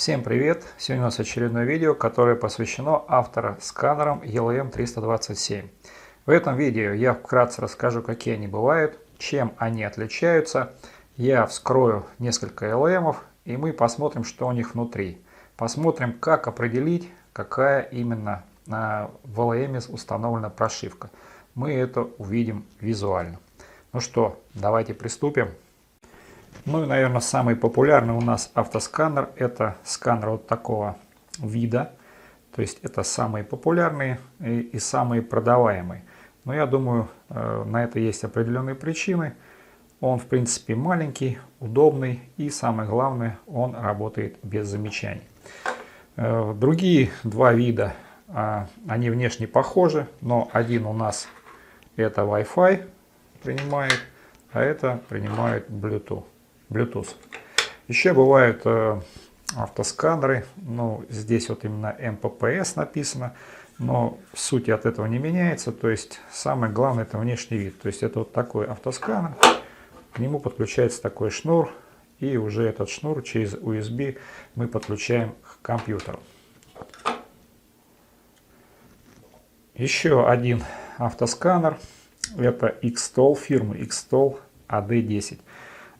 Всем привет! Сегодня у нас очередное видео, которое посвящено автосканерам ELM327. В этом видео я вкратце расскажу, какие они бывают, чем они отличаются. Я вскрою несколько ELM и мы посмотрим, что у них внутри. Посмотрим, как определить, какая именно в ELM установлена прошивка. Мы это увидим визуально. Ну что, давайте приступим. Ну и, наверное, самый популярный у нас автосканер — это сканер вот такого вида. То есть это самые популярные и самые продаваемые. Но я думаю, на это есть определенные причины. Он, в принципе, маленький, удобный и, самое главное, он работает без замечаний. Другие два вида, они внешне похожи, но один у нас это Wi-Fi принимает, а это принимает Bluetooth. Еще бывают автосканеры, ну здесь вот именно МППС написано, но суть от этого не меняется. То есть самое главное — это внешний вид. То есть это вот такой автосканер, к нему подключается такой шнур, и уже этот шнур через USB мы подключаем к компьютеру. Еще один автосканер — это Xtol, фирмы Xtol AD10.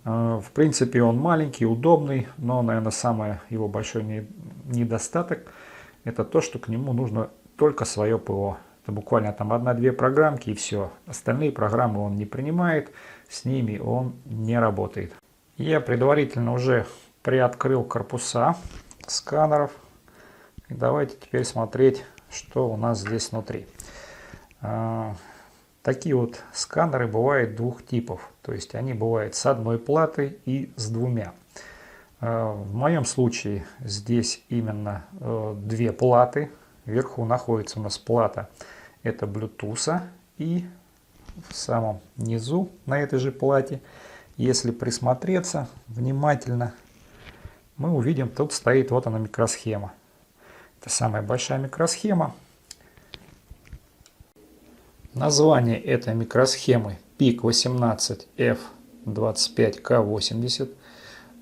В принципе, он маленький, удобный, но, наверное, самый его большой недостаток — это то, что к нему нужно только свое ПО. Это буквально там 1-2 программки и все. Остальные программы он не принимает, с ними он не работает. Я предварительно уже приоткрыл корпуса сканеров. И давайте теперь смотреть, что у нас здесь внутри. Такие вот сканеры бывают двух типов, то есть они бывают с одной платой и с двумя. В моем случае здесь именно две платы. Вверху находится у нас плата, это Bluetooth, и в самом низу на этой же плате, если присмотреться внимательно, мы увидим, тут стоит вот она микросхема. Это самая большая микросхема. Название этой микросхемы PIC18F25K80.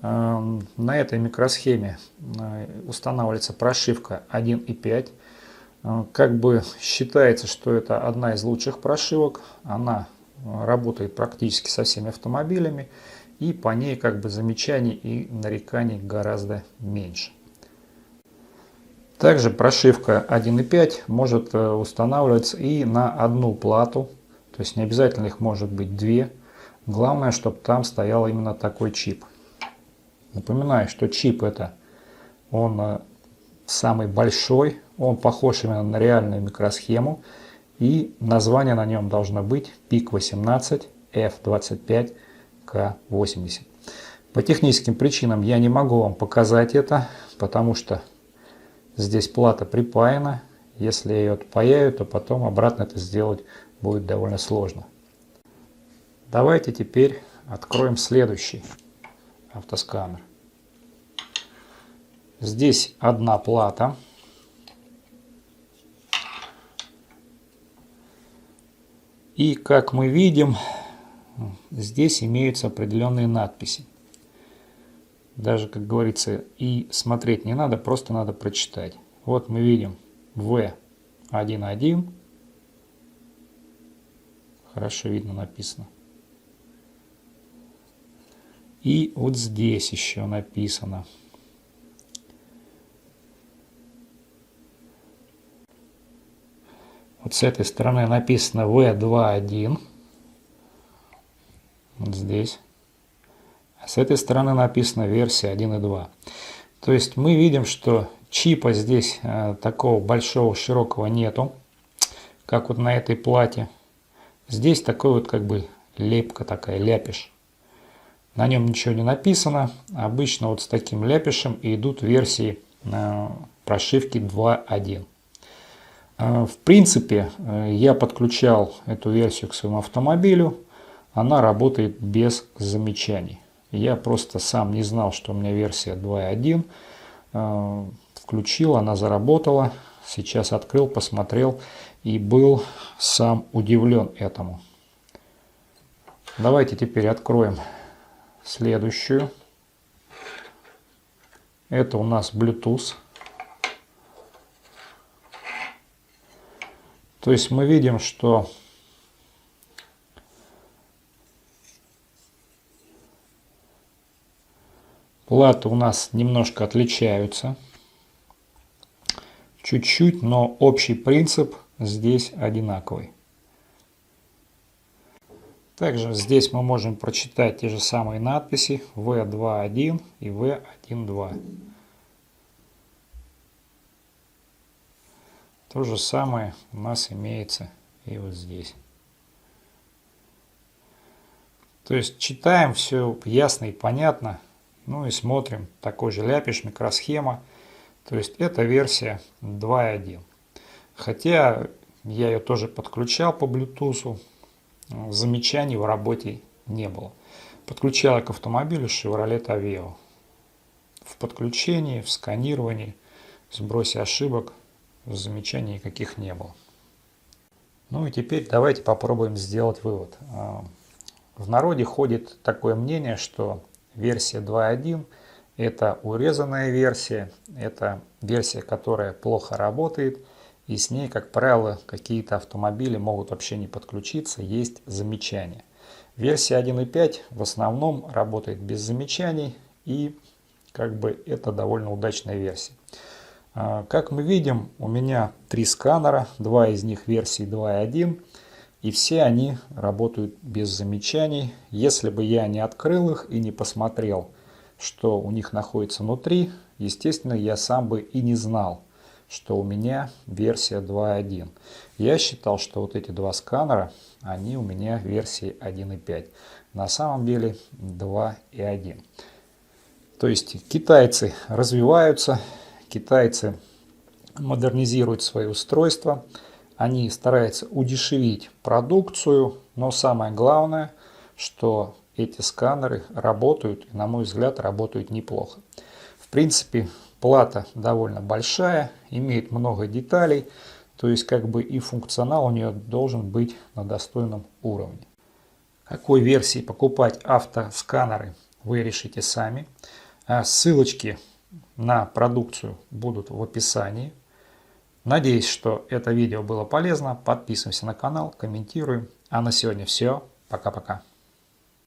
На этой микросхеме устанавливается прошивка 1.5. Как бы считается, что это одна из лучших прошивок. Она работает практически со всеми автомобилями, и по ней как бы замечаний и нареканий гораздо меньше. Также прошивка 1.5 может устанавливаться и на одну плату, то есть не обязательно их может быть две. Главное, чтобы там стоял именно такой чип. Напоминаю, что чип он самый большой, он похож именно на реальную микросхему, и название на нем должно быть PIC18F25K80. По техническим причинам я не могу вам показать это, потому что здесь плата припаяна. Если я ее отпаяю, то потом обратно это сделать будет довольно сложно. Давайте теперь откроем следующий автосканер. Здесь одна плата. И как мы видим, здесь имеются определенные надписи. Даже, как говорится, и смотреть не надо, просто надо прочитать. Вот мы видим V11. Хорошо видно написано. И вот здесь еще написано. Вот с этой стороны написано V21. Вот здесь. С этой стороны написано версия 1.2. То есть мы видим, что чипа здесь такого большого, широкого нету, как вот на этой плате. Здесь такой вот как бы лепка такая, ляпиш. На нем ничего не написано. Обычно вот с таким ляпишем и идут версии прошивки 2.1. В принципе, я подключал эту версию к своему автомобилю. Она работает без замечаний. Я просто сам не знал, что у меня версия 2.1. Включил, она заработала. Сейчас открыл, посмотрел и был сам удивлен этому. Давайте теперь откроем следующую. Это у нас Bluetooth. То есть мы видим, что платы у нас немножко отличаются. Чуть-чуть, но общий принцип здесь одинаковый. Также здесь мы можем прочитать те же самые надписи V2.1 и V1.2. То же самое у нас имеется и вот здесь. То есть читаем все ясно и понятно. Ну и смотрим. Такой же ляпиш, микросхема. То есть это версия 2.1. Хотя я ее тоже подключал по Bluetooth. Замечаний в работе не было. Подключал я к автомобилю Chevrolet Aveo. В подключении, в сканировании, в сбросе ошибок замечаний никаких не было. Ну и теперь давайте попробуем сделать вывод. В народе ходит такое мнение, что версия 2.1 это урезанная версия, это версия, которая плохо работает, и с ней, как правило, какие-то автомобили могут вообще не подключиться, есть замечания. Версия 1.5 в основном работает без замечаний, и как бы это довольно удачная версия. Как мы видим, у меня 3 сканера, 2 из них версии 2.1, и все они работают без замечаний. Если бы я не открыл их и не посмотрел, что у них находится внутри, естественно, я сам бы и не знал, что у меня версия 2.1. Я считал, что вот эти 2 сканера, они у меня версии 1.5. На самом деле 2.1. То есть китайцы развиваются, китайцы модернизируют свои устройства, они стараются удешевить продукцию, но самое главное, что эти сканеры работают, и, на мой взгляд, работают неплохо. В принципе, плата довольно большая, имеет много деталей, то есть как бы и функционал у нее должен быть на достойном уровне. Какой версии покупать автосканеры, вы решите сами. Ссылочки на продукцию будут в описании. Надеюсь, что это видео было полезно. Подписываемся на канал, комментируем. А на сегодня все. Пока-пока.